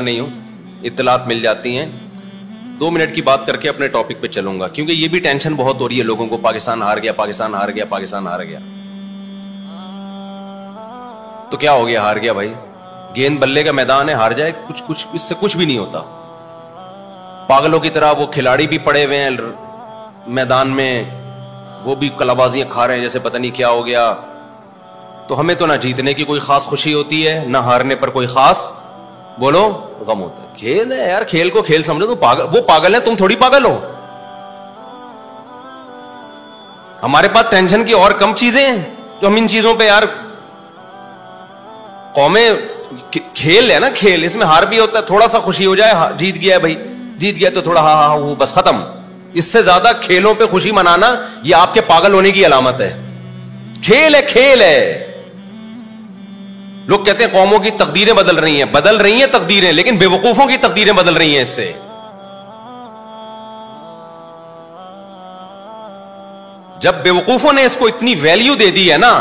नहीं हूं, इत्तलात मिल जाती हैं। 2 मिनट की बात करके अपने टॉपिक पे चलूंगा, क्योंकि ये भी टेंशन बहुत हो रही है लोगों को, पाकिस्तान हार गया, पाकिस्तान हार गया, पाकिस्तान हार गया। तो क्या हो गया? हार गया भाई, गेंद बल्ले का मैदान है, हार जाए, कुछ कुछ इससे कुछ भी नहीं होता। पागलों की तरह वो खिलाड़ी भी पड़े हुए हैं मैदान में, वो भी कलाबाजियां खा रहे हैं जैसे पता नहीं क्या हो गया। तो हमें तो ना जीतने की कोई खास खुशी होती है, ना हारने पर कोई खास बोलो गम होता है। खेल है यार, खेल को खेल समझो। तो पागल, वो पागल है, तुम थोड़ी पागल हो। हमारे पास टेंशन की और कम चीजें हैं जो हम इन चीजों पे यार, कौमें खेल है ना, खेल, इसमें हार भी होता है, थोड़ा सा खुशी हो जाए, जीत गया है भाई, जीत गया तो थोड़ा हा हा वो बस खत्म। इससे ज्यादा खेलों पे खुशी मनाना ये आपके पागल होने की अलामत है। खेल है, खेल है। लोग कहते हैं कौमों की तकदीरें बदल रही हैं तकदीरें, लेकिन बेवकूफों की तकदीरें बदल रही हैं इससे। जब बेवकूफों ने इसको इतनी वैल्यू दे दी है ना,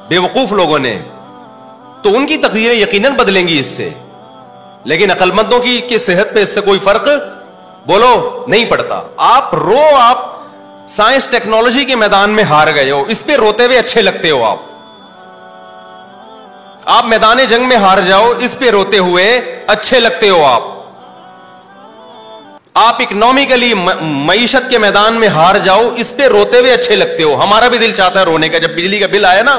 बेवकूफ लोगों ने, तो उनकी तकदीरें यकीनन बदलेंगी इससे। लेकिन अक्लमंदों की सेहत पे इससे कोई फर्क बोलो नहीं पड़ता। आप साइंस टेक्नोलॉजी के मैदान में हार गए हो, इस पे रोते हुए अच्छे लगते हो। आप मैदान जंग में हार जाओ, इस पे रोते हुए अच्छे लगते हो। आप इकोनॉमिकली मईशत के मैदान में हार जाओ, इस पे रोते हुए अच्छे लगते हो। हमारा भी दिल चाहता है रोने का। जब बिजली का बिल आया ना,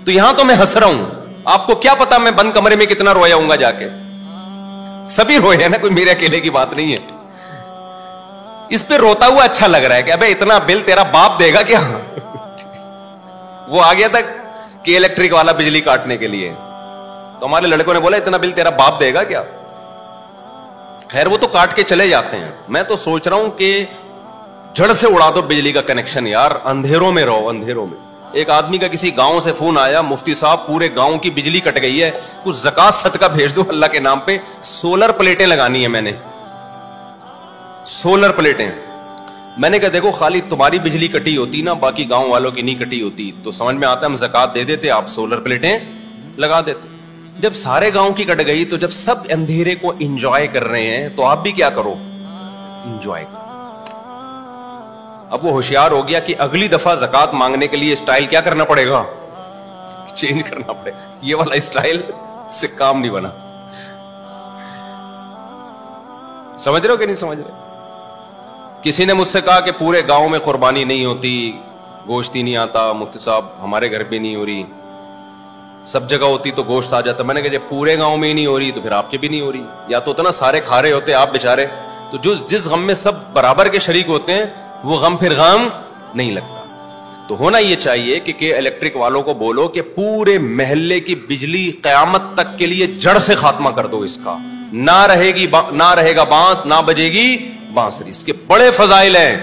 तो यहां तो मैं हंस रहा हूं, आपको क्या पता मैं बंद कमरे में कितना रोया हूंगा जाके। सभी रोए हैं ना, कोई मेरे अकेले की बात नहीं है। इस पे रोता हुआ अच्छा लग रहा है कि अबे इतना बिल तेरा बाप देगा क्या। वो आ गया था कि इलेक्ट्रिक वाला बिजली काटने के लिए, तो हमारे लड़कों ने बोला इतना बिल तेरा बाप देगा क्या। खैर वो तो काट के चले जाते हैं। मैं तो सोच रहा हूं कि जड़ से उड़ा दो बिजली का कनेक्शन यार, अंधेरों में रहो, अंधेरों में। एक आदमी का किसी गांव से फोन आया, मुफ्ती साहब पूरे गांव की बिजली कट गई है, कुछ ज़कात सदका भेज दो अल्लाह के नाम पे। सोलर प्लेटें लगानी है मैंने, सोलर प्लेटें। मैंने कहा देखो, खाली तुम्हारी बिजली कटी होती ना, बाकी गांव वालों की नहीं कटी होती, तो समझ में आता हम ज़कात दे देते, आप सोलर प्लेटें लगा देते। जब सारे गांव की कट गई, तो जब सब अंधेरे को एंजॉय कर रहे हैं, तो आप भी क्या करो, एंजॉय करो। अब वो होशियार हो गया कि अगली दफा ज़कात मांगने के लिए स्टाइल क्या करना पड़ेगा, चेंज करना पड़ेगा। ये वाला स्टाइल से काम नहीं बना। समझ रहे हो कि नहीं समझ रहे? किसी ने मुझसे कहा कि पूरे गांव में कुर्बानी नहीं होती, गोश्त ही नहीं आता। मुफ्ती साहब हमारे घर पे नहीं हो रही, सब जगह होती तो गोश्त आ जाता। मैंने कहा जब पूरे गांव में ही नहीं हो रही तो फिर आपके भी नहीं हो रही। या तो उतना सारे खा रहे होते आप बेचारे, तो जो जिस गम में सब बराबर के शरीक होते हैं, वो गम फिर गम नहीं लगता। तो होना ये चाहिए कि इलेक्ट्रिक वालों को बोलो कि पूरे महल्ले की बिजली कयामत तक के लिए जड़ से खात्मा कर दो इसका। ना रहेगा बांस, ना बजेगी बांसुरी। इसके बड़े फजाइल हैं।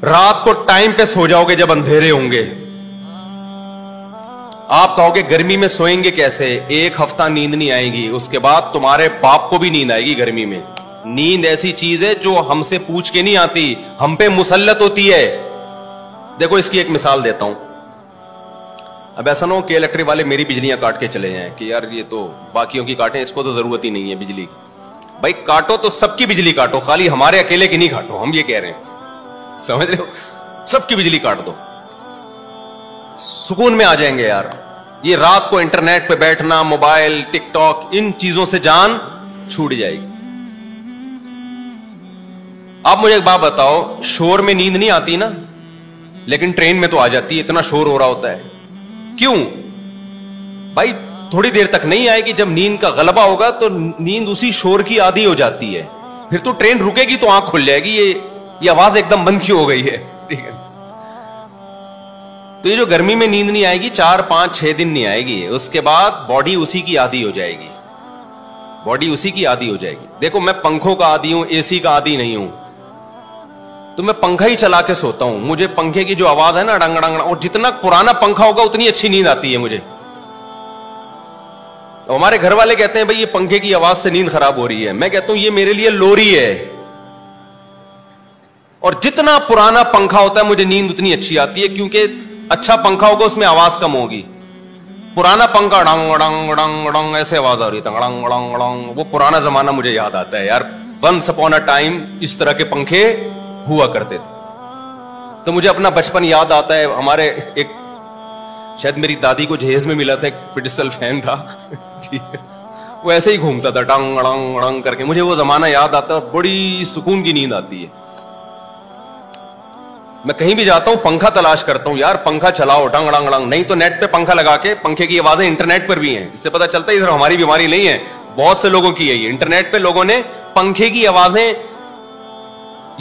रात को टाइम पे सो जाओगे जब अंधेरे होंगे। आप कहोगे गर्मी में सोएंगे कैसे, 1 हफ्ता नींद नहीं आएगी, उसके बाद तुम्हारे बाप को भी नींद आएगी गर्मी में। नींद ऐसी चीज है जो हमसे पूछ के नहीं आती, हम पे मुसल्लत होती है। देखो इसकी एक मिसाल देता हूं। अब ऐसा ना हो कि इलेक्ट्रिक वाले मेरी बिजलियां काट के चले जाएं कि यार ये तो बाकियों की काटें, इसको तो जरूरत ही नहीं है बिजली की। भाई काटो तो सबकी बिजली काटो, खाली हमारे अकेले की नहीं काटो। हम ये कह रहे हैं, समझ रहे हो? सबकी बिजली काट दो, सुकून में आ जाएंगे यार। ये रात को इंटरनेट पे बैठना, मोबाइल, टिकटॉक, इन चीजों से जान छूट जाएगी। आप मुझे एक बात बताओ, शोर में नींद नहीं आती ना, लेकिन ट्रेन में तो आ जाती है, इतना शोर हो रहा होता है। क्यों भाई? थोड़ी देर तक नहीं आएगी, जब नींद का गलबा होगा तो नींद उसी शोर की आदी हो जाती है। फिर तो ट्रेन रुकेगी तो आंख खुल जाएगी, ये आवाज एकदम बंद क्यों हो गई है। ठीक है, तो ये जो गर्मी में नींद नहीं आएगी, 4, 5, 6 दिन नहीं आएगी, उसके बाद बॉडी उसी की आदी हो जाएगी, बॉडी उसी की आदी हो जाएगी। देखो मैं पंखों का आदी हूं, एसी का आदी नहीं हूं, तो मैं पंखा ही चला के सोता हूं। मुझे पंखे की जो आवाज है ना, डंग डंग, और जितना पुराना पंखा होगा उतनी अच्छी नींद आती है मुझे। तो हमारे घर वाले कहते हैं भाई ये पंखे की आवाज से नींद खराब हो रही है। मैं कहता हूं ये मेरे लिए लोरी है, और जितना पुराना पंखा होता है मुझे नींद उतनी अच्छी आती है, क्योंकि अच्छा पंखा होगा उसमें आवाज कम होगी। पुराना पंखा डंग डंग डंग डंग ऐसे आवाज आ रही थी, डंग डंग डंग। वो पुराना जमाना मुझे याद आता है यार। वंस अपॉन अ टाइम इस तरह के पंखे हुआ करते थे। तो मुझे अपना बचपन याद आता है। हमारे एक, शायद मेरी दादी को जहेज में मिला था, एक पिडिसल फैन था ठीक है, वो ऐसे ही घूमता था डंग डंग डंग करके। मुझे वो जमाना याद आता है और बड़ी सुकून की नींद आती है। मैं कहीं भी जाता हूं पंखा तलाश करता हूं, यार पंखा चलाओ डंग डंग डंग। नहीं तो नेट पे पंखा लगा के, पंखे की आवाजें इंटरनेट पर भी हैं, इससे पता चलता है सिर्फ हमारी बीमारी नहीं है, बहुत से लोगों की है ये। इंटरनेट पे लोगों ने पंखे की आवाजें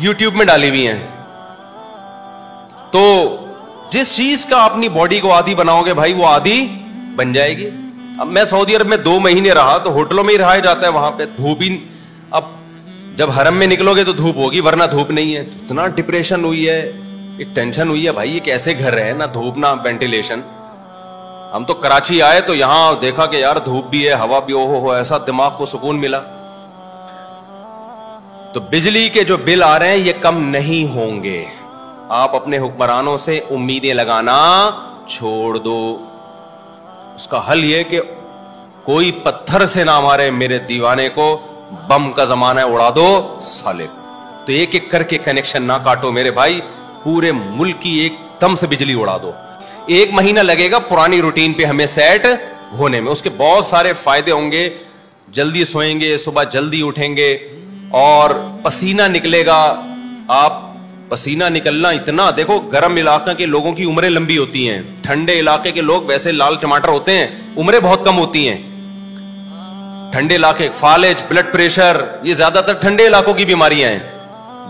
यूट्यूब में डाली हुई हैं। तो जिस चीज का अपनी बॉडी को आदी बनाओगे भाई, वो आदी बन जाएगी। अब मैं सऊदी अरब में 2 महीने रहा, तो होटलों में ही रहा जाता है, वहां पे धूप ही। अब जब हरम में निकलोगे तो धूप होगी, वरना धूप नहीं है। तो इतना डिप्रेशन हुई है, एक टेंशन हुई है भाई, ये कैसे घर है, ना धूप ना वेंटिलेशन। हम तो कराची आए तो यहां देखा कि यार धूप भी है, हवा भी, हो ऐसा दिमाग को सुकून मिला। तो बिजली के जो बिल आ रहे हैं ये कम नहीं होंगे। आप अपने हुक्मरानों से उम्मीदें लगाना छोड़ दो। उसका हल यह कि कोई पत्थर से ना मारे मेरे दीवाने को, बम का जमाना है उड़ा दो साले। तो एक एक करके कनेक्शन ना काटो मेरे भाई, पूरे मुल्क की एकदम से बिजली उड़ा दो। 1 महीना लगेगा पुरानी रूटीन पे हमें सेट होने में। उसके बहुत सारे फायदे होंगे। जल्दी सोएंगे, सुबह जल्दी उठेंगे और पसीना निकलेगा। आप पसीना निकलना इतना, देखो गर्म इलाके के लोगों की उम्रें लंबी होती हैं, ठंडे इलाके के लोग वैसे लाल टमाटर होते हैं, उम्रें बहुत कम होती हैं। ठंडे इलाके, फालेज, ब्लड प्रेशर, ये ज्यादातर ठंडे इलाकों की बीमारियां हैं।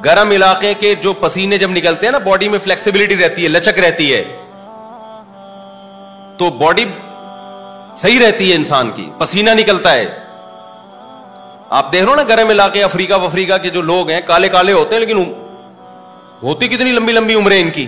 गर्म इलाके के जो पसीने जब निकलते हैं ना, बॉडी में फ्लेक्सिबिलिटी रहती है, लचक रहती है, तो बॉडी सही रहती है इंसान की, पसीना निकलता है। आप देख लो ना गर्म इलाके, अफ्रीका के जो लोग हैं, काले काले होते हैं, लेकिन होती कितनी लंबी लंबी उम्रें इनकी।